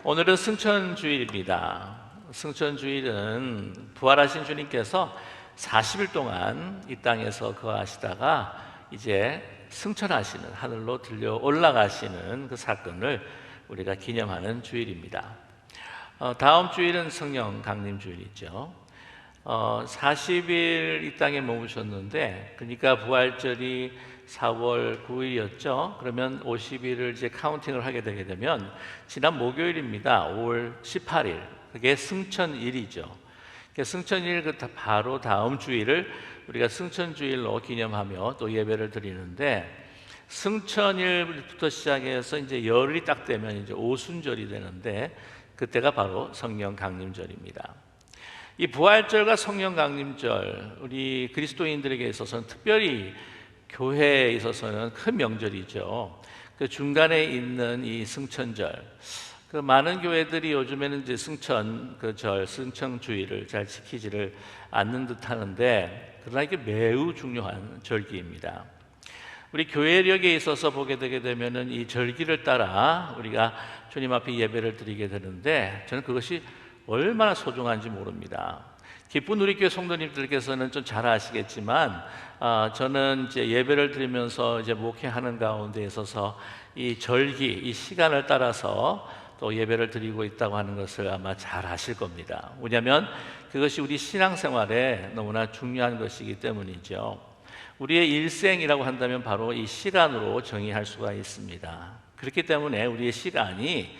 오늘은 승천주일입니다. 승천주일은 부활하신 주님께서 40일 동안 이 땅에서 거하시다가 이제 승천하시는, 하늘로 들려 올라가시는 그 사건을 우리가 기념하는 주일입니다. 다음 주일은 성령 강림주일이죠. 40일 이 땅에 머무셨는데, 그러니까 부활절이 4월 9일이었죠. 그러면 50일을 이제 카운팅을 하게 되게 되면 지난 목요일입니다. 5월 18일. 그게 승천일이죠. 승천일 바로 다음 주일을 우리가 승천주일로 기념하며 또 예배를 드리는데, 승천일부터 시작해서 이제 열이 딱 되면 이제 오순절이 되는데, 그때가 바로 성령 강림절입니다. 이 부활절과 성령 강림절, 우리 그리스도인들에게 있어서는, 특별히 교회에 있어서는 큰 명절이죠. 그 중간에 있는 이 승천절, 그 많은 교회들이 요즘에는 이제 승천주일을 잘 지키지를 않는 듯 하는데, 그러나 이게 매우 중요한 절기입니다. 우리 교회력에 있어서 보게 되게 되면은 이 절기를 따라 우리가 주님 앞에 예배를 드리게 되는데, 저는 그것이 얼마나 소중한지 모릅니다. 기쁜 우리교회 성도님들께서는 좀 잘 아시겠지만, 저는 이제 예배를 드리면서 이제 목회하는 가운데 있어서 이 절기, 이 시간을 따라서 또 예배를 드리고 있다고 하는 것을 아마 잘 아실 겁니다. 왜냐하면 그것이 우리 신앙생활에 너무나 중요한 것이기 때문이죠. 우리의 일생이라고 한다면 바로 이 시간으로 정의할 수가 있습니다. 그렇기 때문에 우리의 시간이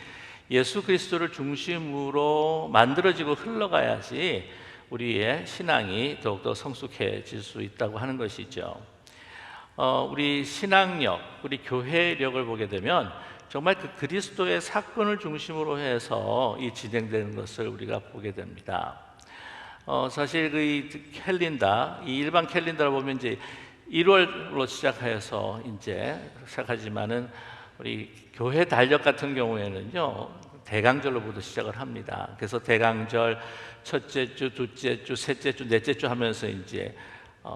예수 그리스도를 중심으로 만들어지고 흘러가야지 우리의 신앙이 더욱더 성숙해질 수 있다고 하는 것이죠. 우리 신앙력, 우리 교회력을 보게 되면 정말 그 그리스도의 사건을 중심으로 해서 이 진행되는 것을 우리가 보게 됩니다. 사실 그 캘린더, 이 일반 캘린더를 보면 이제 1월로 시작해서 이제 시작하지만은, 우리 교회 달력 같은 경우에는요, 대강절로부터 시작을 합니다. 그래서 대강절 첫째 주, 둘째 주, 셋째 주, 넷째 주 하면서 이제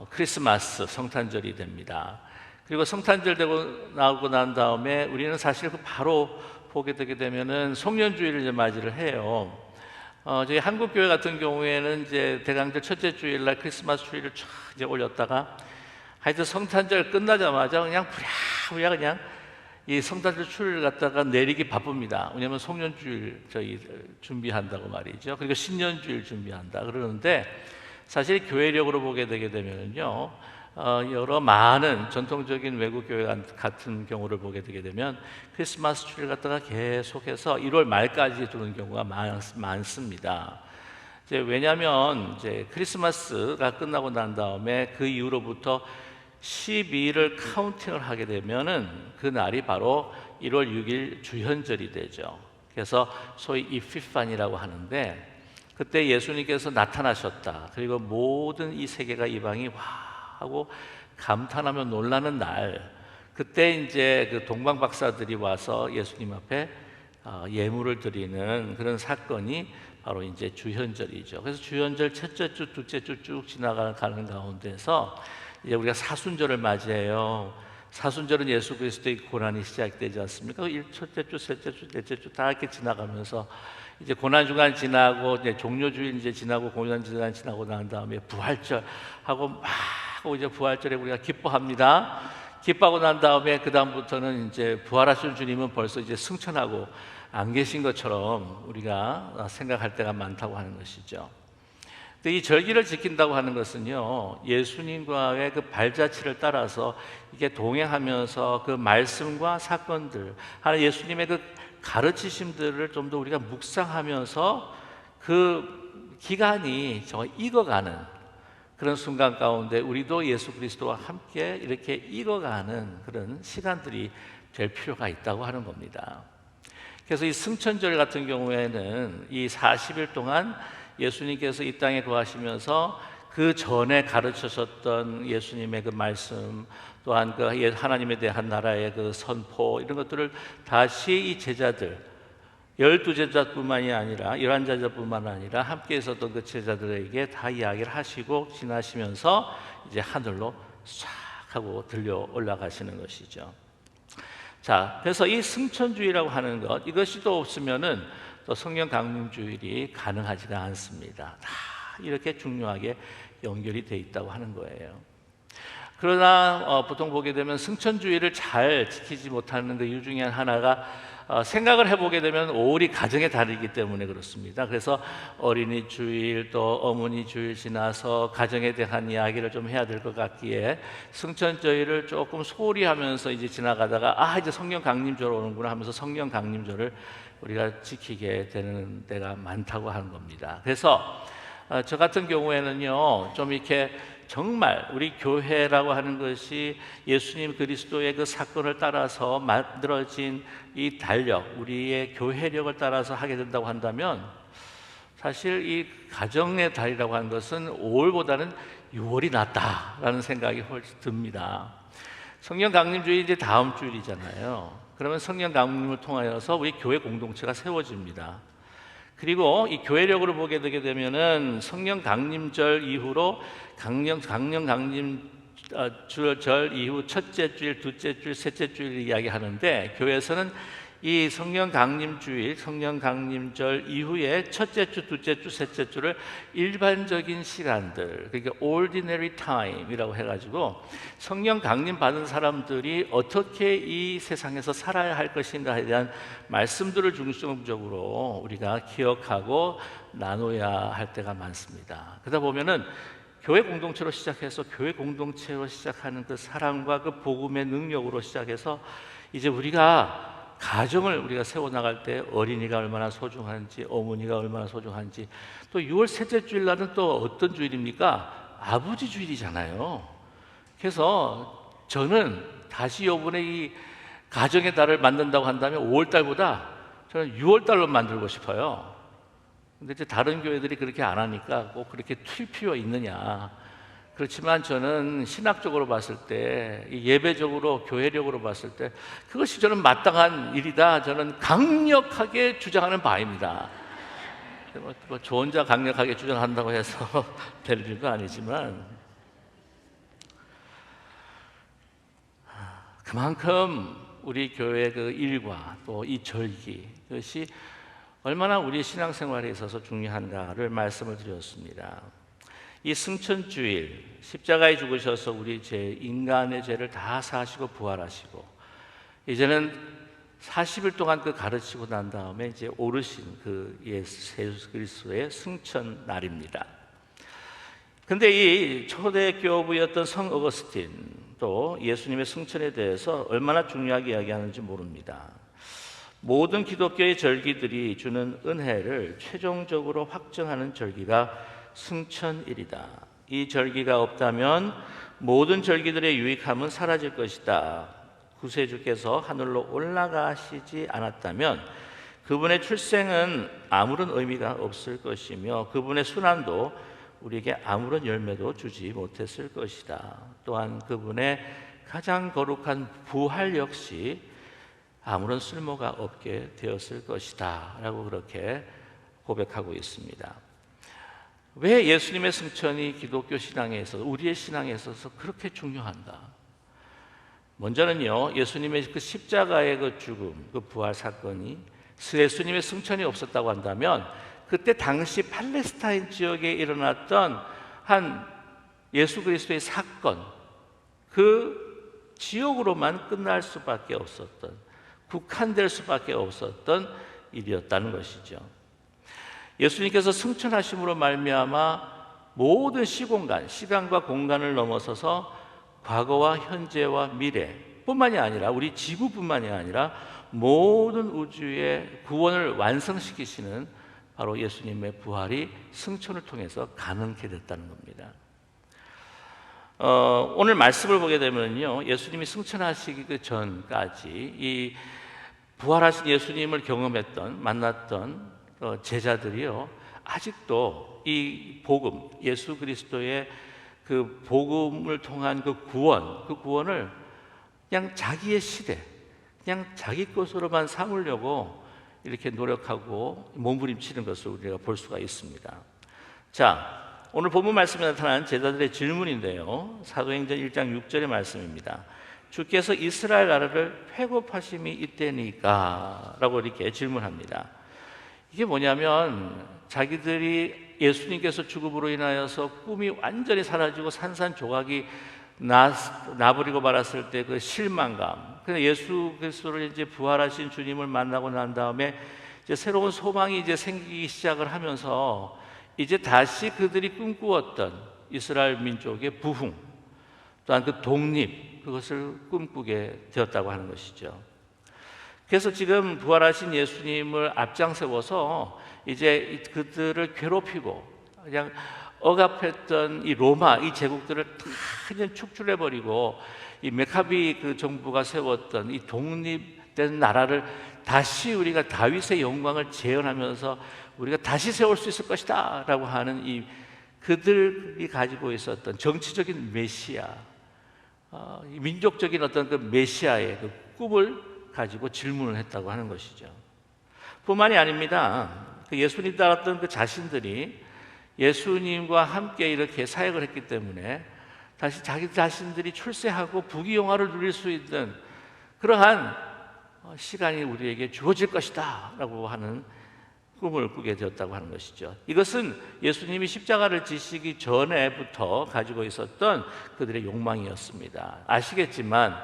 크리스마스, 성탄절이 됩니다. 그리고 성탄절 되고 나오고 난 다음에 우리는 사실 바로 보게 되게 되면은 송년주일을 이제 맞이를 해요. 저희 한국 교회 같은 경우에는 이제 대강절 첫째 주일날 크리스마스 주일을 쫙 이제 올렸다가, 하여튼 성탄절 끝나자마자 그냥 부랴부랴 그냥 이 성탄절 추리를 갖다가 내리기 바쁩니다. 왜냐하면 송년주일 저희 준비한다고 말이죠. 그리고 신년주일 준비한다 그러는데, 사실 교회력으로 보게 되게 되면요, 여러 많은 전통적인 외국 교회 같은 경우를 보게 되게 되면 크리스마스 추리를 갖다가 계속해서 1월 말까지 두는 경우가 많습니다. 왜냐하면 이제 크리스마스가 끝나고 난 다음에 그 이후로부터 12일을 카운팅을 하게 되면은 그 날이 바로 1월 6일 주현절이 되죠. 그래서 소위 이피파니라고 하는데, 그때 예수님께서 나타나셨다, 그리고 모든 이 세계가 이방이 와 하고 감탄하며 놀라는 날, 그때 이제 그 동방 박사들이 와서 예수님 앞에 예물을 드리는 그런 사건이 바로 이제 주현절이죠. 그래서 주현절 첫째 주, 둘째 주 쭉 지나가는 가운데서 이제 우리가 사순절을 맞이해요. 사순절은 예수 그리스도의 고난이 시작되지 않습니까? 첫째 주, 셋째 주, 넷째 주 다 이렇게 지나가면서 이제 고난 주간 지나고 이제 종료주일 이제 지나고 고난 주간 지나고 난 다음에 부활절 하고 막 하고 이제 부활절에 우리가 기뻐합니다. 기뻐하고 난 다음에 그 다음부터는 이제 부활하신 주님은 벌써 이제 승천하고 안 계신 것처럼 우리가 생각할 때가 많다고 하는 것이죠. 이 절기를 지킨다고 하는 것은요, 예수님과의 그 발자취를 따라서 이게 동행하면서 그 말씀과 사건들, 하는 예수님의 그 가르치심들을 좀 더 우리가 묵상하면서 그 기간이 정말 익어가는 그런 순간 가운데 우리도 예수 그리스도와 함께 이렇게 익어가는 그런 시간들이 될 필요가 있다고 하는 겁니다. 그래서 이 승천절 같은 경우에는 이 40일 동안 예수님께서 이 땅에 거하시면서 그 전에 가르치셨던 예수님의 그 말씀, 또한 그 하나님에 대한 나라의 그 선포, 이런 것들을 다시 이 제자들, 12제자뿐만이 아니라 11제자뿐만 아니라 함께 있었던 그 제자들에게 다 이야기를 하시고 지나시면서 이제 하늘로 싹 하고 들려 올라가시는 것이죠. 자, 그래서 이 승천주의라고 하는 것, 이것이 또 없으면은 또 성령 강림주일이 가능하지가 않습니다. 다 이렇게 중요하게 연결이 돼 있다고 하는 거예요. 그러나 보통 보게 되면 승천주의를 잘 지키지 못하는 그 이유 중에 하나가 생각을 해보게 되면 우리 가정에 다르기 때문에 그렇습니다. 그래서 어린이 주일 또 어머니 주일 지나서 가정에 대한 이야기를 좀 해야 될 것 같기에 승천주의를 조금 소홀히 하면서 이제 지나가다가 이제 성령 강림절 오는구나 하면서 성령 강림절을 우리가 지키게 되는 때가 많다고 하는 겁니다. 그래서 저 같은 경우에는요, 좀 이렇게 정말 우리 교회라고 하는 것이 예수님 그리스도의 그 사건을 따라서 만들어진 이 달력, 우리의 교회력을 따라서 하게 된다고 한다면 사실 이 가정의 달이라고 하는 것은 5월보다는 6월이 낫다라는 생각이 훨씬 듭니다. 성령 강림주일이 이제 다음 주일이잖아요. 그러면 성령 강림을 통하여서 우리 교회 공동체가 세워집니다. 그리고 이 교회력으로 보게 되게 되면은 성령 강림절 이후로 강령 강림절 이후 첫째 주일, 둘째 주일, 셋째 주일 이야기하는데 교회에서는 이 성령 강림주일, 성령 강림절 이후에 첫째 주, 둘째 주, 셋째 주를 일반적인 시간들, 그러니까 ordinary time이라고 해가지고 성령 강림 받은 사람들이 어떻게 이 세상에서 살아야 할 것인가에 대한 말씀들을 중심적으로 우리가 기억하고 나눠야 할 때가 많습니다. 그러다 보면은 교회 공동체로 시작해서 교회 공동체로 시작하는 그 사랑과 그 복음의 능력으로 시작해서 이제 우리가 가정을 우리가 세워나갈 때 어린이가 얼마나 소중한지, 어머니가 얼마나 소중한지, 또 6월 셋째 주일 날은 또 어떤 주일입니까? 아버지 주일이잖아요. 그래서 저는 다시 이번에 이 가정의 달을 만든다고 한다면 5월 달보다 저는 6월 달로 만들고 싶어요. 근데 이제 다른 교회들이 그렇게 안 하니까 꼭 그렇게 튈 필요가 있느냐. 그렇지만 저는 신학적으로 봤을 때, 예배적으로 교회력으로 봤을 때 그것이 저는 마땅한 일이다, 저는 강력하게 주장하는 바입니다. 저 혼자 강력하게 주장한다고 해서 될 일도 아니지만 그만큼 우리 교회의 그 일과 또 이 절기, 그것이 얼마나 우리 신앙생활에 있어서 중요한가를 말씀을 드렸습니다. 이 승천주일, 십자가에 죽으셔서 우리 인간의 죄를 다 사시고 부활하시고 이제는 40일 동안 그 가르치고 난 다음에 이제 오르신 그 예수 그리스도의 승천 날입니다. 근데 이 초대 교부였던 성 어거스틴 또 예수님의 승천에 대해서 얼마나 중요하게 이야기하는지 모릅니다. 모든 기독교의 절기들이 주는 은혜를 최종적으로 확정하는 절기가 승천일이다. 이 절기가 없다면 모든 절기들의 유익함은 사라질 것이다. 구세주께서 하늘로 올라가시지 않았다면 그분의 출생은 아무런 의미가 없을 것이며 그분의 순환도 우리에게 아무런 열매도 주지 못했을 것이다. 또한 그분의 가장 거룩한 부활 역시 아무런 쓸모가 없게 되었을 것이다 라고 그렇게 고백하고 있습니다. 왜 예수님의 승천이 기독교 신앙에 있어서, 우리의 신앙에 있어서 그렇게 중요한가? 먼저는요, 예수님의 그 십자가의 그 죽음, 그 부활 사건이 예수님의 승천이 없었다고 한다면 그때 당시 팔레스타인 지역에 일어났던 한 예수 그리스도의 사건, 그 지역으로만 끝날 수밖에 없었던, 국한될 수밖에 없었던 일이었다는 것이죠. 예수님께서 승천하심으로 말미암아 모든 시공간, 시간과 공간을 넘어서서 과거와 현재와 미래뿐만이 아니라 우리 지구뿐만이 아니라 모든 우주의 구원을 완성시키시는 바로 예수님의 부활이 승천을 통해서 가능케 됐다는 겁니다. 오늘 말씀을 보게 되면요, 예수님이 승천하시기 전까지 이 부활하신 예수님을 경험했던, 만났던 제자들이요, 아직도 이 복음, 예수 그리스도의 그 복음을 통한 그 구원을 그냥 자기의 시대, 그냥 자기 것으로만 삼으려고 이렇게 노력하고 몸부림치는 것을 우리가 볼 수가 있습니다. 자, 오늘 본문 말씀에 나타난 제자들의 질문인데요, 사도행전 1장 6절의 말씀입니다. 주께서 이스라엘 나라를 회복하심이 이때니까 라고 이렇게 질문합니다. 이게 뭐냐면 자기들이 예수님께서 죽음으로 인하여서 꿈이 완전히 사라지고 산산조각이 나버리고 말았을 때 그 실망감, 그래서 예수 그리스도를 이제 부활하신 주님을 만나고 난 다음에 이제 새로운 소망이 이제 생기기 시작을 하면서 이제 다시 그들이 꿈꾸었던 이스라엘 민족의 부흥, 또한 그 독립, 그것을 꿈꾸게 되었다고 하는 것이죠. 그래서 지금 부활하신 예수님을 앞장세워서 이제 그들을 괴롭히고 그냥 억압했던 이 로마 이 제국들을 다 그냥 축출해버리고 이 메카비 그 정부가 세웠던 이 독립된 나라를 다시 우리가 다윗의 영광을 재현하면서 우리가 다시 세울 수 있을 것이다 라고 하는 이 그들이 가지고 있었던 정치적인 메시아, 민족적인 어떤 그 메시아의 그 꿈을 가지고 질문을 했다고 하는 것이죠. 뿐만이 아닙니다. 그 예수님 따랐던 그 자신들이 예수님과 함께 이렇게 사역을 했기 때문에 다시 자기 자신들이 출세하고 부귀영화를 누릴 수 있는 그러한 시간이 우리에게 주어질 것이다 라고 하는 꿈을 꾸게 되었다고 하는 것이죠. 이것은 예수님이 십자가를 지시기 전에부터 가지고 있었던 그들의 욕망이었습니다. 아시겠지만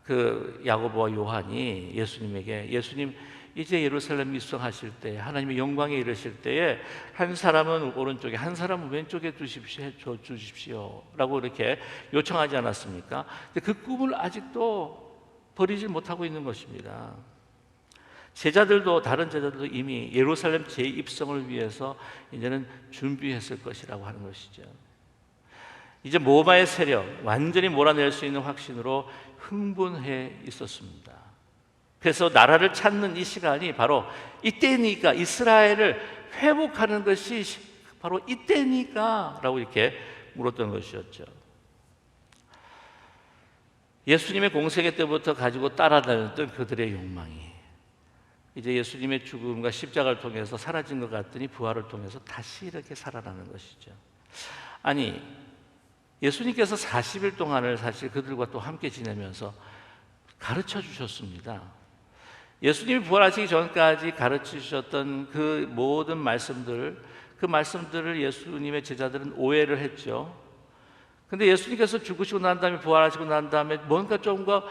그 야고보와 요한이 예수님에게 예수님 이제 예루살렘 입성하실 때 하나님의 영광에 이르실 때에 한 사람은 오른쪽에 한 사람은 왼쪽에 주십시오 라고 이렇게 요청하지 않았습니까? 근데 그 꿈을 아직도 버리지 못하고 있는 것입니다. 제자들도 다른 제자들도 이미 예루살렘 재입성을 위해서 이제는 준비했을 것이라고 하는 것이죠. 이제 모바의 세력 완전히 몰아낼 수 있는 확신으로 흥분해 있었습니다. 그래서 나라를 찾는 이 시간이 바로 이때니까, 이스라엘을 회복하는 것이 바로 이때니까 라고 이렇게 물었던 것이었죠. 예수님의 공생애 때부터 가지고 따라다녔던 그들의 욕망이 이제 예수님의 죽음과 십자가를 통해서 사라진 것 같더니 부활을 통해서 다시 이렇게 살아나는 것이죠. 아니, 예수님께서 40일 동안을 사실 그들과 또 함께 지내면서 가르쳐 주셨습니다. 예수님이 부활하시기 전까지 가르쳐 주셨던 그 모든 말씀들, 그 말씀들을 예수님의 제자들은 오해를 했죠. 근데 예수님께서 죽으시고 난 다음에 부활하시고 난 다음에 뭔가 좀더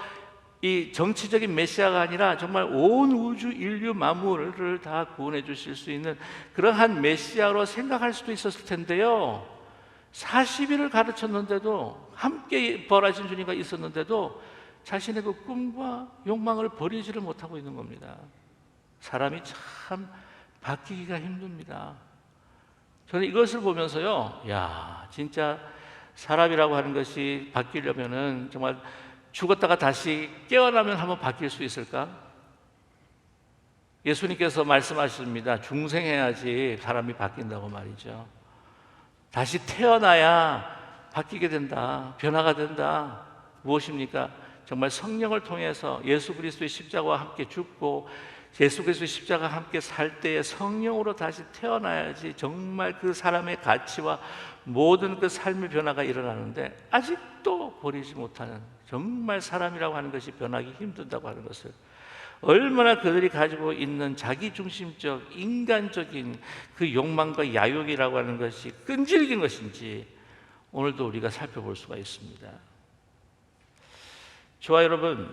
이 정치적인 메시아가 아니라 정말 온 우주 인류 만물을 다 구원해 주실 수 있는 그러한 메시아로 생각할 수도 있었을 텐데요, 40일을 가르쳤는데도 함께 부활하신 주님과 있었는데도 자신의 그 꿈과 욕망을 버리지를 못하고 있는 겁니다. 사람이 참 바뀌기가 힘듭니다. 저는 이것을 보면서요, 야, 진짜 사람이라고 하는 것이 바뀌려면은 정말 죽었다가 다시 깨어나면 한번 바뀔 수 있을까? 예수님께서 말씀하십니다. 중생해야지 사람이 바뀐다고 말이죠. 다시 태어나야 바뀌게 된다. 변화가 된다. 무엇입니까? 정말 성령을 통해서 예수 그리스도의 십자가와 함께 죽고 예수 그리스도의 십자가와 함께 살 때에 성령으로 다시 태어나야지 정말 그 사람의 가치와 모든 그 삶의 변화가 일어나는데 아직도 버리지 못하는, 정말 사람이라고 하는 것이 변하기 힘들다고 하는 것을, 얼마나 그들이 가지고 있는 자기중심적 인간적인 그 욕망과 야욕이라고 하는 것이 끈질긴 것인지 오늘도 우리가 살펴볼 수가 있습니다. 저와 여러분,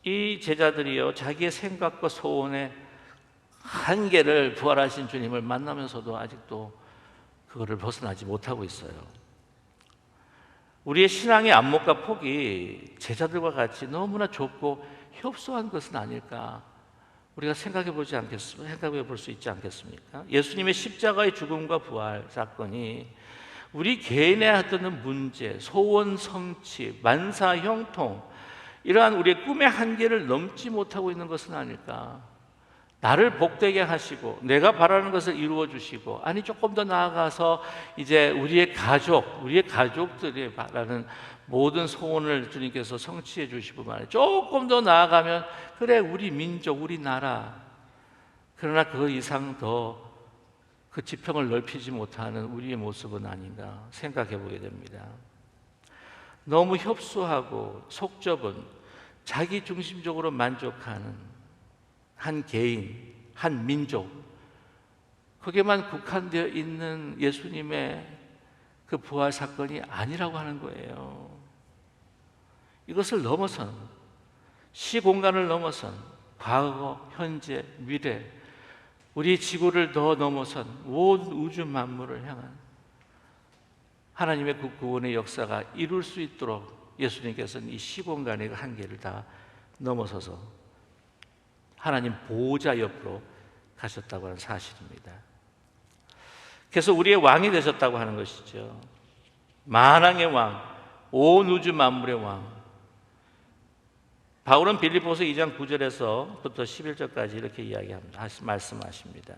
이 제자들이요, 자기의 생각과 소원의 한계를 부활하신 주님을 만나면서도 아직도 그거를 벗어나지 못하고 있어요. 우리의 신앙의 안목과 폭이 제자들과 같이 너무나 좁고 협소한 것은 아닐까 우리가 생각해 볼 수 있지 않겠습니까? 예수님의 십자가의 죽음과 부활 사건이 우리 개인의 어떤 문제, 소원 성취, 만사 형통, 이러한 우리의 꿈의 한계를 넘지 못하고 있는 것은 아닐까. 나를 복되게 하시고 내가 바라는 것을 이루어 주시고, 아니 조금 더 나아가서 이제 우리의 가족들이 바라는 모든 소원을 주님께서 성취해 주시고 말이에요. 조금 더 나아가면 그래 우리 민족, 우리 나라, 그러나 그 이상 더 그 지평을 넓히지 못하는 우리의 모습은 아닌가 생각해 보게 됩니다. 너무 협소하고 속 좁은 자기 중심적으로 만족하는 한 개인, 한 민족, 거기에만 국한되어 있는 예수님의 그 부활 사건이 아니라고 하는 거예요. 이것을 넘어선, 시공간을 넘어선 과거, 현재, 미래, 우리 지구를 더 넘어선 모든 우주 만물을 향한 하나님의 그 구원의 역사가 이룰 수 있도록 예수님께서는 이 시공간의 한계를 다 넘어서서 하나님 보호자 옆으로 가셨다고 하는 사실입니다. 그래서 우리의 왕이 되셨다고 하는 것이죠. 만왕의 왕, 온 우주 만물의 왕. 바울은 빌립보서 2장 9절에서부터 11절까지 이렇게 말씀하십니다.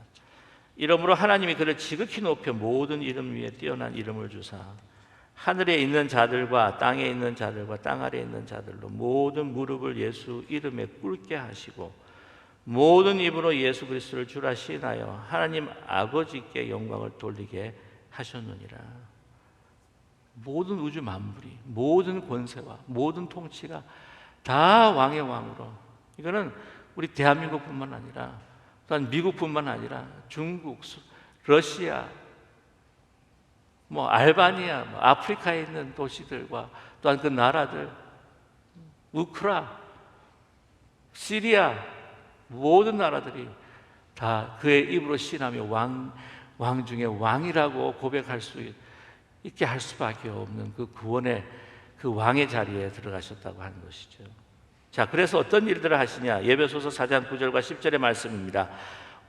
이러므로 하나님이 그를 지극히 높여 모든 이름 위에 뛰어난 이름을 주사 하늘에 있는 자들과 땅에 있는 자들과 땅 아래에 있는 자들로 모든 무릎을 예수 이름에 꿇게 하시고 모든 입으로 예수 그리스도를 주라 시인하여 하나님 아버지께 영광을 돌리게 하셨느니라. 모든 우주 만물이, 모든 권세와 모든 통치가 다 왕의 왕으로, 이거는 우리 대한민국뿐만 아니라 또한 미국뿐만 아니라 중국, 러시아, 알바니아, 아프리카에 있는 도시들과 또한 그 나라들, 우크라, 시리아, 모든 나라들이 다 그의 입으로 시인하며 왕 중에 왕이라고 고백할 수 있게 할 수밖에 없는 그 구원의 그 왕의 자리에 들어가셨다고 하는 것이죠. 자, 그래서 어떤 일들을 하시냐? 예배소서 4장 9절과 10절의 말씀입니다.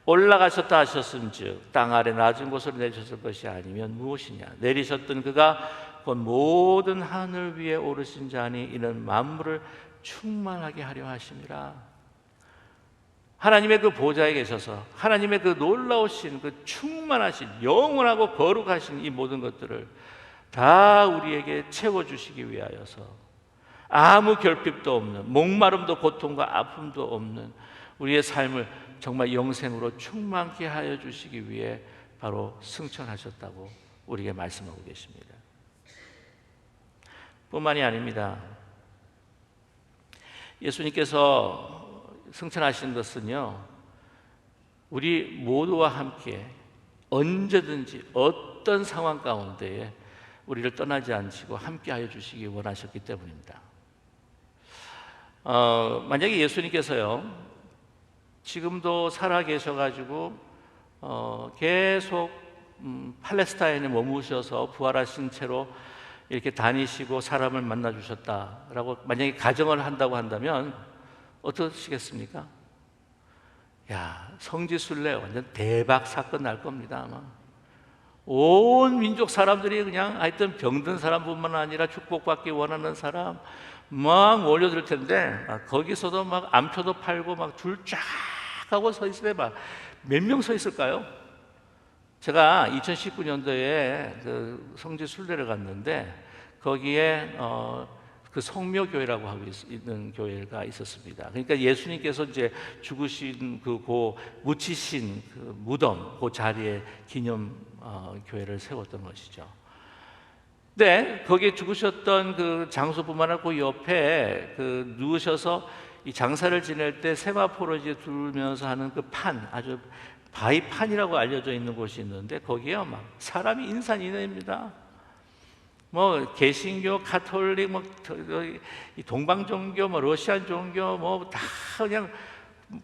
올라가셨다 하셨은즉 땅 아래 낮은 곳으로 내리셨을 것이 아니면 무엇이냐? 내리셨던 그가 곧 모든 하늘 위에 오르신 자니 이는 만물을 충만하게 하려 하심이라. 하나님의 그 보좌에 계셔서 하나님의 그 놀라우신 그 충만하신 영원하고 거룩하신 이 모든 것들을 다 우리에게 채워주시기 위하여서 아무 결핍도 없는, 목마름도 고통과 아픔도 없는 우리의 삶을 정말 영생으로 충만케 하여 주시기 위해 바로 승천하셨다고 우리에게 말씀하고 계십니다. 뿐만이 아닙니다. 예수님께서 승천하신 것은요, 우리 모두와 함께 언제든지 어떤 상황 가운데에 우리를 떠나지 않으시고 함께 하여 주시기 원하셨기 때문입니다. 만약에 예수님께서요 지금도 살아 계셔가지고 계속 팔레스타인에 머무셔서 부활하신 채로 이렇게 다니시고 사람을 만나 주셨다라고 만약에 가정을 한다고 한다면 어떠시겠습니까? 야, 성지순례 완전 대박 사건 날 겁니다. 아마 온 민족 사람들이 그냥 하여튼 병든 사람뿐만 아니라 축복받기 원하는 사람 막 몰려들 텐데 거기서도 막 암표도 팔고 막 줄 쫙 하고 서 있을 때 막 몇 명 서 있을까요? 제가 2019년도에 그 성지 순례를 갔는데 거기에 그 성묘교회라고 하고 있는 교회가 있었습니다. 그러니까 예수님께서 이제 죽으신 묻히신 그 무덤 그 자리에 기념 교회를 세웠던 것이죠. 근데 거기에 죽으셨던 그 장소뿐만 아니라 그 옆에 그 누우셔서 이 장사를 지낼 때 세마포로 이제 두면서 하는 그 판, 아주 바위판이라고 알려져 있는 곳이 있는데 거기에 막 사람이 인산인해입니다. 개신교, 가톨릭, 동방 종교, 러시안 종교, 다 그냥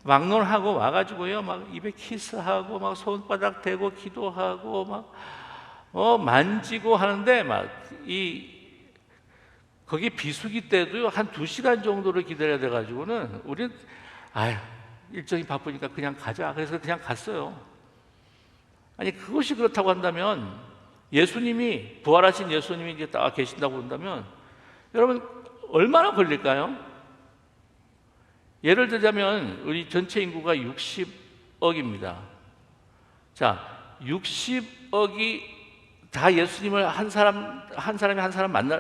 막론하고 와가지고요, 막 입에 키스하고, 막 손바닥 대고 기도하고, 만지고 하는데, 거기 비수기 때도요, 한 2시간 정도를 기다려야 돼가지고는, 우리는, 일정이 바쁘니까 그냥 가자. 그래서 그냥 갔어요. 아니, 그것이 그렇다고 한다면, 예수님이, 부활하신 예수님이 이제 딱 계신다고 한다면, 여러분, 얼마나 걸릴까요? 예를 들자면, 우리 전체 인구가 60억입니다. 자, 60억이 다 예수님을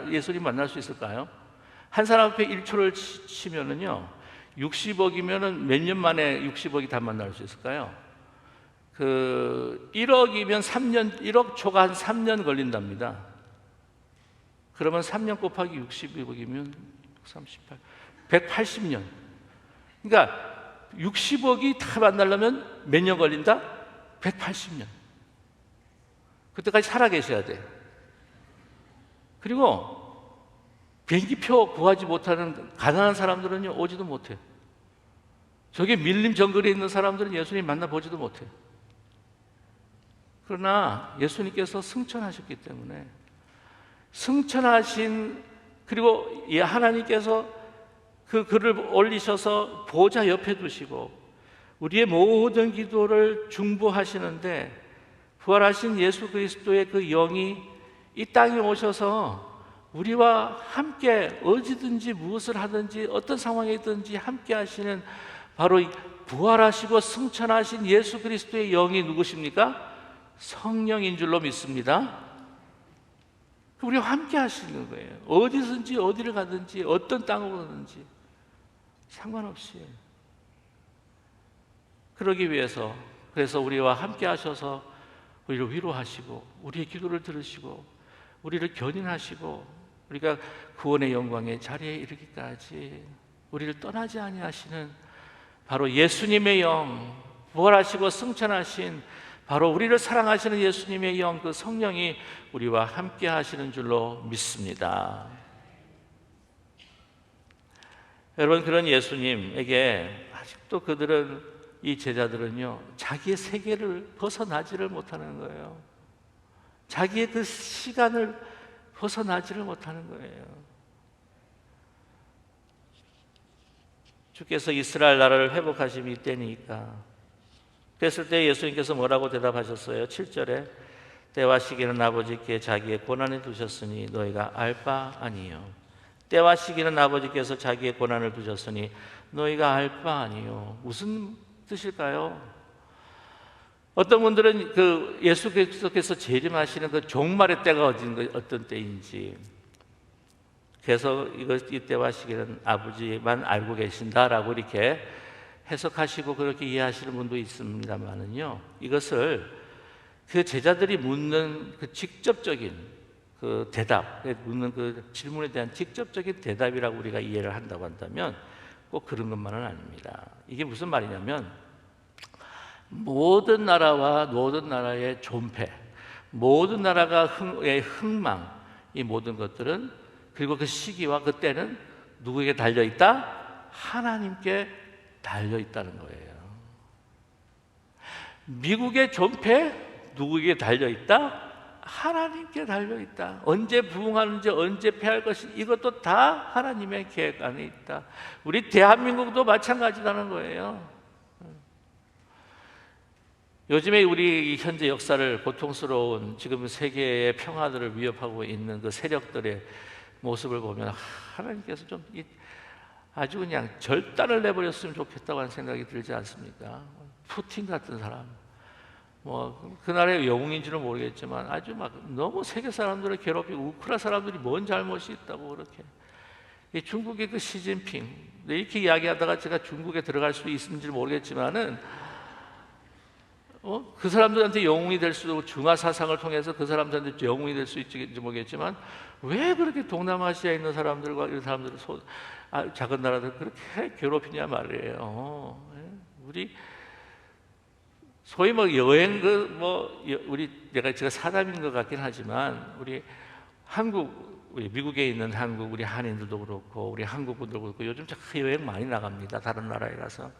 예수님 만날 수 있을까요? 한 사람 앞에 1초를 치면은요, 60억이면은 몇 년 만에 60억이 다 만날 수 있을까요? 1억이면 3년, 1억 초가 한 3년 걸린답니다. 그러면 3년 곱하기 60억이면 38, 180년. 그러니까 60억이 다 만나려면 몇 년 걸린다? 180년. 그때까지 살아 계셔야 돼. 그리고 비행기표 구하지 못하는 가난한 사람들은요, 오지도 못해. 저기 밀림 정글에 있는 사람들은 예수님 만나보지도 못해. 그러나 예수님께서 승천하셨기 때문에, 승천하신, 그리고 이 하나님께서 그 글을 올리셔서 보좌 옆에 두시고 우리의 모든 기도를 중보하시는데, 부활하신 예수 그리스도의 그 영이 이 땅에 오셔서 우리와 함께 어디든지 무엇을 하든지 어떤 상황에 있든지 함께 하시는, 바로 부활하시고 승천하신 예수 그리스도의 영이 누구십니까? 성령인 줄로 믿습니다. 우리와 함께 하시는 거예요. 어디든지 어디를 가든지 어떤 땅으로 가든지 상관없이. 그러기 위해서, 그래서 우리와 함께 하셔서 우리를 위로하시고 우리의 기도를 들으시고 우리를 견인하시고 우리가 구원의 영광의 자리에 이르기까지 우리를 떠나지 아니하시는 바로 예수님의 영, 부활하시고 승천하신 바로 우리를 사랑하시는 예수님의 영, 그 성령이 우리와 함께 하시는 줄로 믿습니다. 여러분, 그런 예수님에게 아직도 그들은, 이 제자들은요, 자기의 세계를 벗어나지를 못하는 거예요. 자기의 그 시간을 벗어나지를 못하는 거예요. 주께서 이스라엘 나라를 회복하심이 이때니까. 그랬을 때 예수님께서 뭐라고 대답하셨어요? 7절에 때와 시기는 아버지께 자기의 권한에 두셨으니 너희가 알 바 아니요. 때와 시기는 아버지께서 자기의 권한을 두셨으니 너희가 알 바 아니요. 무슨 뜻일까요? 어떤 분들은 그 예수 그리스도께서 재림하시는 그 종말의 때가 어떤 때인지, 그래서 이 때와 시기는 아버지만 알고 계신다라고 이렇게 해석하시고 그렇게 이해하시는 분도 있습니다만은요, 이것을 그 제자들이 묻는 그 직접적인 그 대답, 묻는 그 질문에 대한 직접적인 대답이라고 우리가 이해를 한다고 한다면 꼭 그런 것만은 아닙니다. 이게 무슨 말이냐면, 모든 나라와 모든 나라의 존폐, 모든 나라의 흥망, 이 모든 것들은, 그리고 그 시기와 그 때는 누구에게 달려있다? 하나님께 달려있다는 거예요. 미국의 존폐, 누구에게 달려있다? 하나님께 달려있다. 언제 부흥하는지, 언제 패할 것인지, 이것도 다 하나님의 계획 안에 있다. 우리 대한민국도 마찬가지라는 거예요. 요즘에 우리 현재 역사를, 고통스러운 지금 세계의 평화들을 위협하고 있는 그 세력들의 모습을 보면 하나님께서 좀 아주 그냥 절단을 내버렸으면 좋겠다고 하는 생각이 들지 않습니까? 푸틴 같은 사람, 뭐 그 나라의 영웅인지는 모르겠지만 아주 막 너무 세계 사람들을 괴롭히고, 우크라 사람들이 뭔 잘못이 있다고 그렇게. 이 중국의 그 시진핑, 이렇게 이야기하다가 제가 중국에 들어갈 수 있는지 모르겠지만은 그 사람들한테 영웅이 될 수도 있고, 중화 사상을 통해서 그 사람들한테 영웅이 될 수 있을지 모르겠지만, 왜 그렇게 동남아시아에 있는 사람들과 이런 사람들을 작은 나라들 그렇게 괴롭히냐 말이에요. 우리 소위 뭐 여행 제가 사담인 것 같긴 하지만, 우리 미국에 있는 한국 우리 한인들도 그렇고 우리 한국 분들도 그렇고 요즘 참 여행 많이 나갑니다. 다른 나라에 가서.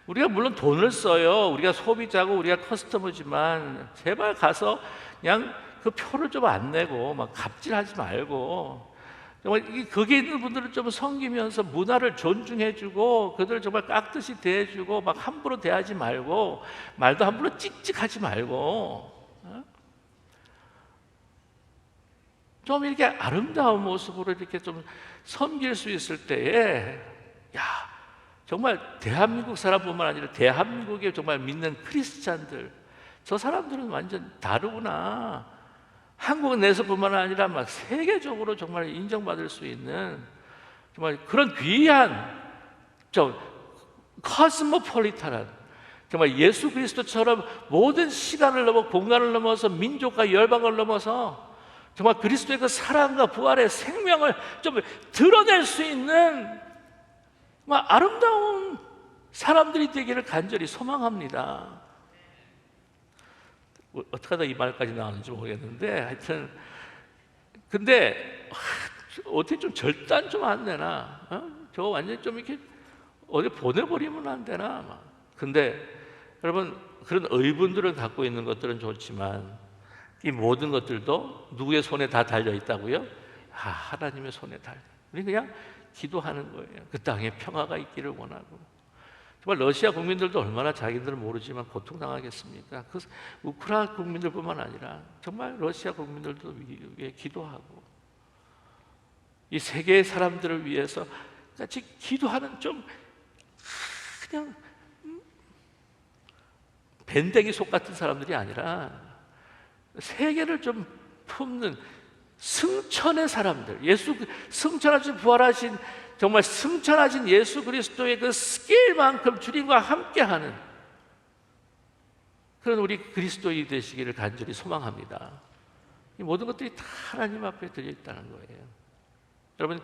우리가 물론 돈을 써요. 우리가 소비자고 우리가 커스터머지만 제발 가서 그냥 그 표를 좀 안 내고 막 갑질하지 말고, 정말 거기에 있는 분들을 좀 섬기면서 문화를 존중해주고 그들을 정말 깍듯이 대해주고 막 함부로 대하지 말고, 말도 함부로 찍찍하지 말고, 좀 이렇게 아름다운 모습으로 이렇게 좀 섬길 수 있을 때에, 정말 대한민국 사람뿐만 아니라 대한민국에 정말 믿는 크리스찬들, 저 사람들은 완전 다르구나. 한국 내에서뿐만 아니라 막 세계적으로 정말 인정받을 수 있는 정말 그런 귀한, 좀 코스모폴리탄한, 정말 예수 그리스도처럼 모든 시간을 넘어 공간을 넘어서 민족과 열방을 넘어서 정말 그리스도의 그 사랑과 부활의 생명을 좀 드러낼 수 있는 정말 아름다운 사람들이 되기를 간절히 소망합니다. 어떻게 하다 이 말까지 나왔는지 모르겠는데, 하여튼 근데 어떻게 좀 절단 좀 안 되나? 저거 완전히 좀 이렇게 어디 보내버리면 안 되나? 근데 여러분, 그런 의분들을 갖고 있는 것들은 좋지만 이 모든 것들도 누구의 손에 다 달려 있다고요? 하나님의 손에 달려. 우리 그냥 기도하는 거예요. 그 땅에 평화가 있기를 원하고. 정말 러시아 국민들도 얼마나 자기들은 모르지만 고통당하겠습니까? 그 우크라이나 국민들뿐만 아니라 정말 러시아 국민들도 위해 기도하고, 이 세계의 사람들을 위해서 같이 기도하는, 좀 그냥 밴댕이 속 같은 사람들이 아니라 세계를 좀 품는 승천의 사람들, 예수 승천하신 부활하신, 정말 승천하신 예수 그리스도의 그 스케일만큼 주님과 함께하는 그런 우리 그리스도인이 되시기를 간절히 소망합니다. 이 모든 것들이 다 하나님 앞에 들려 있다는 거예요. 여러분,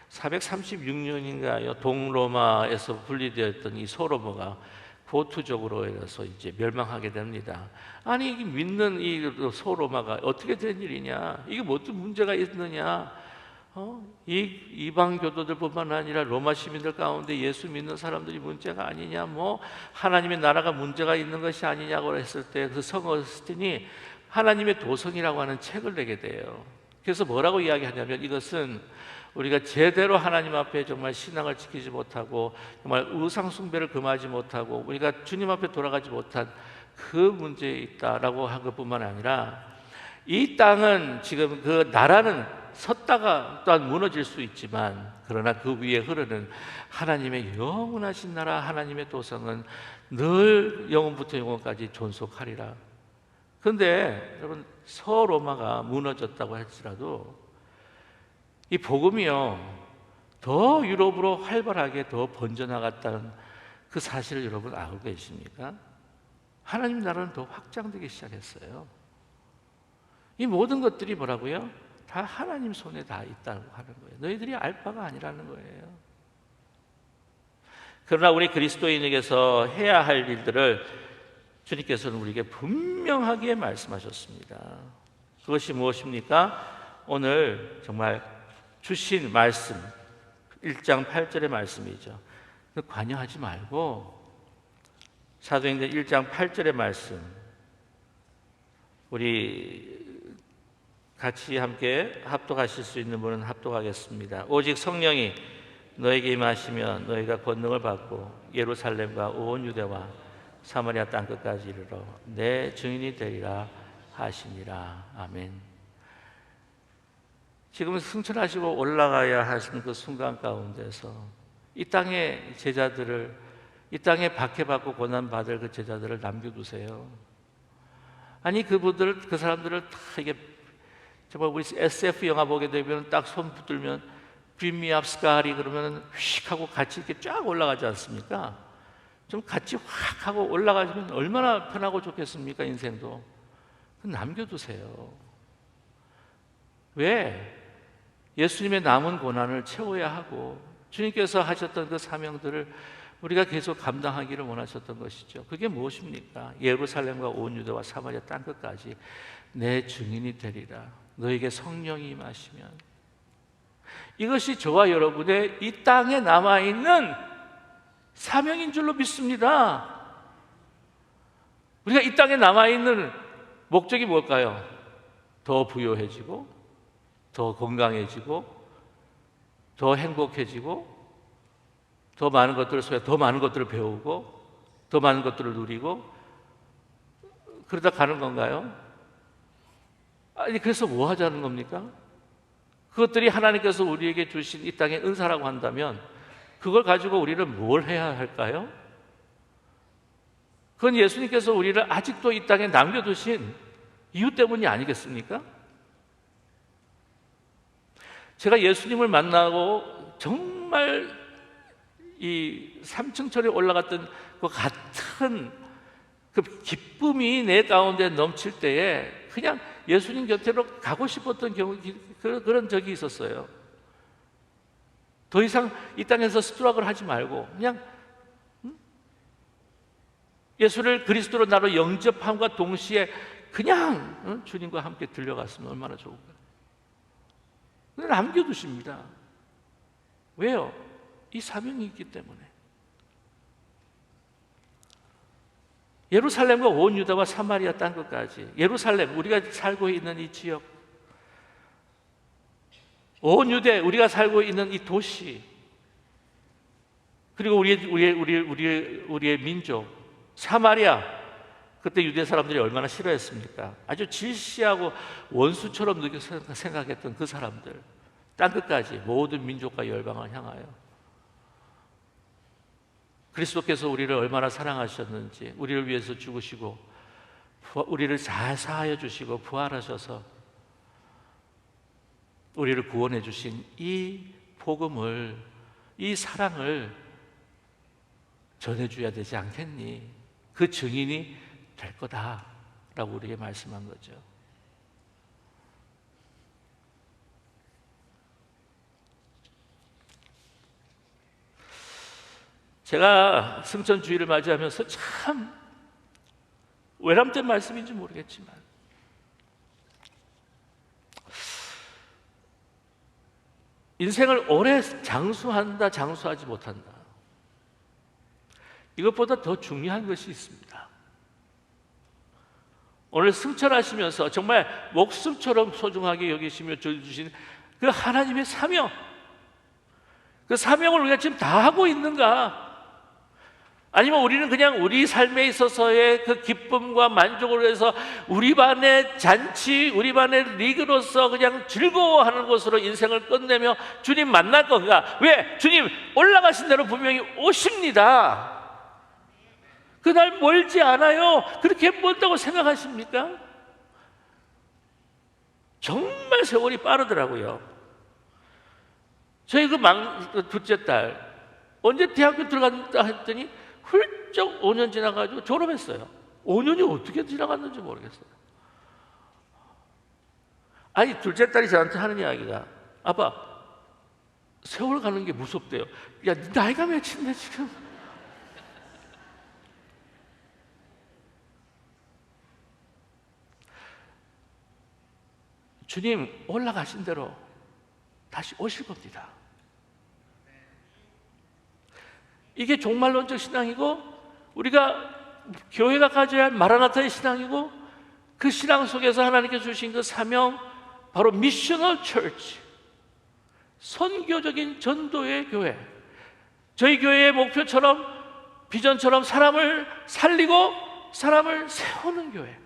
436년인가요? 동로마에서 분리되었던 이 소로마가 고투적으로 해서 이제 멸망하게 됩니다. 아니, 이게 믿는 이 소로마가 어떻게 된 일이냐? 이게 무슨 문제가 있느냐? 이 이방 교도들뿐만 아니라 로마 시민들 가운데 예수 믿는 사람들이 문제가 아니냐? 하나님의 나라가 문제가 있는 것이 아니냐고 했을 때 그 성 어스틴이 하나님의 도성이라고 하는 책을 내게 돼요. 그래서 뭐라고 이야기하냐면, 이것은 우리가 제대로 하나님 앞에 정말 신앙을 지키지 못하고 정말 우상 숭배를 금하지 못하고 우리가 주님 앞에 돌아가지 못한 그 문제에 있다라고 한 것뿐만 아니라, 이 땅은 지금 그 나라는 섰다가 또한 무너질 수 있지만, 그러나 그 위에 흐르는 하나님의 영원하신 나라, 하나님의 도성은 늘 영원부터 영원까지 존속하리라. 그런데 여러분, 서로마가 무너졌다고 할지라도 이 복음이요, 더 유럽으로 활발하게 더 번져나갔다는 그 사실을 여러분 알고 계십니까? 하나님 나라는 더 확장되기 시작했어요. 이 모든 것들이 뭐라고요? 다 하나님 손에 다 있다고 하는 거예요. 너희들이 알 바가 아니라는 거예요. 그러나 우리 그리스도인에게서 해야 할 일들을 주님께서는 우리에게 분명하게 말씀하셨습니다. 그것이 무엇입니까? 오늘 정말 주신 말씀, 1장 8절의 말씀이죠. 관여하지 말고 사도행전 1장 8절의 말씀, 우리 같이 함께 합독하실 수 있는 분은 합독하겠습니다. 오직 성령이 너에게 임하시면 너희가 권능을 받고 예루살렘과 온 유대와 사마리아 땅끝까지 이르러 내 증인이 되리라 하시니라. 아멘. 지금 승천하시고 올라가야 하시는 그 순간 가운데서 이 땅의 제자들을, 이 땅에 박해받고 고난받을 그 제자들을 남겨두세요. 아니, 그분들, 그 사람들을 다 이게 정말 우리 SF 영화 보게 되면 딱 손 붙들면 Bring me up, Scotty 그러면 휙 하고 같이 이렇게 쫙 올라가지 않습니까? 좀 같이 확 하고 올라가시면 얼마나 편하고 좋겠습니까? 인생도. 남겨두세요. 왜? 예수님의 남은 고난을 채워야 하고 주님께서 하셨던 그 사명들을 우리가 계속 감당하기를 원하셨던 것이죠. 그게 무엇입니까? 예루살렘과 온 유대와 사마리아 땅끝까지 내 증인이 되리라. 너에게 성령이 임하시면. 이것이 저와 여러분의 이 땅에 남아있는 사명인 줄로 믿습니다. 우리가 이 땅에 남아있는 목적이 뭘까요? 더 부유해지고, 더 건강해지고, 더 행복해지고, 더 많은 것들을 소유하고, 더 많은 것들을 배우고, 더 많은 것들을 누리고, 그러다 가는 건가요? 아니, 그래서 뭐 하자는 겁니까? 그것들이 하나님께서 우리에게 주신 이 땅의 은사라고 한다면 그걸 가지고 우리는 뭘 해야 할까요? 그건 예수님께서 우리를 아직도 이 땅에 남겨두신 이유 때문이 아니겠습니까? 제가 예수님을 만나고 정말 이 3층철에 올라갔던 그 같은 그 기쁨이 내 가운데 넘칠 때에 그냥 예수님 곁으로 가고 싶었던 그런 적이 있었어요. 더 이상 이 땅에서 스트럭을 하지 말고 그냥 예수를 그리스도로 나로 영접함과 동시에 그냥 주님과 함께 들려갔으면 얼마나 좋을까요? 근데 남겨두십니다. 왜요? 이 사명이 있기 때문에. 예루살렘과 온 유다와 사마리아 땅끝까지, 예루살렘, 우리가 살고 있는 이 지역, 온 유대, 우리가 살고 있는 이 도시, 그리고 우리의 민족, 사마리아, 그때 유대 사람들이 얼마나 싫어했습니까? 아주 질시하고 원수처럼 생각했던 그 사람들, 땅끝까지 모든 민족과 열방을 향하여 그리스도께서 우리를 얼마나 사랑하셨는지, 우리를 위해서 죽으시고 우리를 잘 사하여 주시고 부활하셔서 우리를 구원해 주신 이 복음을, 이 사랑을 전해줘야 되지 않겠니? 그 증인이 될 거다라고 우리에게 말씀한 거죠. 제가 승천주의를 맞이하면서 참 외람된 말씀인지 모르겠지만 인생을 오래 장수한다, 장수하지 못한다, 이것보다 더 중요한 것이 있습니다. 오늘 승천하시면서 정말 목숨처럼 소중하게 여기시며 주신 그 하나님의 사명, 그 사명을 우리가 지금 다 하고 있는가? 아니면 우리는 그냥 우리 삶에 있어서의 그 기쁨과 만족을 위해서 우리만의 잔치, 우리만의 리그로서 그냥 즐거워하는 것으로 인생을 끝내며 주님 만날 건가? 왜? 주님 올라가신 대로 분명히 오십니다. 그날 멀지 않아요. 그렇게 멀다고 생각하십니까? 정말 세월이 빠르더라고요. 저희 그 둘째 딸 언제 대학교 들어간다 했더니 훌쩍 5년 지나가지고 졸업했어요. 5년이 어떻게 지나갔는지 모르겠어요. 아니, 둘째 딸이 저한테 하는 이야기가, 아빠 세월 가는 게 무섭대요. 야, 나이가 몇인데 지금? 주님 올라가신 대로 다시 오실 겁니다. 이게 종말론적 신앙이고, 우리가 교회가 가져야 할 마라나타의 신앙이고, 그 신앙 속에서 하나님께서 주신 그 사명, 바로 미셔널 처치, 선교적인 전도의 교회. 저희 교회의 목표처럼, 비전처럼 사람을 살리고 사람을 세우는 교회.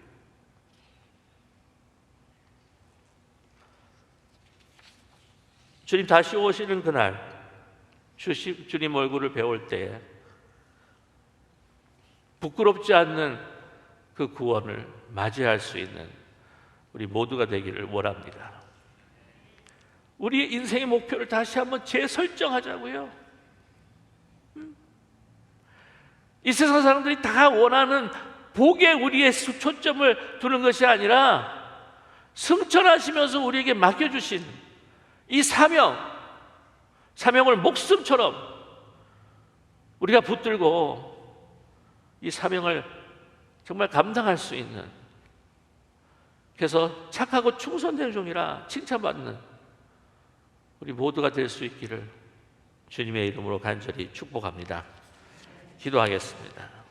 주님 다시 오시는 그날, 주님 얼굴을 배울 때에 부끄럽지 않는 그 구원을 맞이할 수 있는 우리 모두가 되기를 원합니다. 우리의 인생의 목표를 다시 한번 재설정하자고요. 이 세상 사람들이 다 원하는 복에 우리의 초점을 두는 것이 아니라 승천하시면서 우리에게 맡겨주신 이 사명을 목숨처럼 우리가 붙들고 이 사명을 정말 감당할 수 있는, 그래서 착하고 충성된 종이라 칭찬받는 우리 모두가 될 수 있기를 주님의 이름으로 간절히 축복합니다. 기도하겠습니다.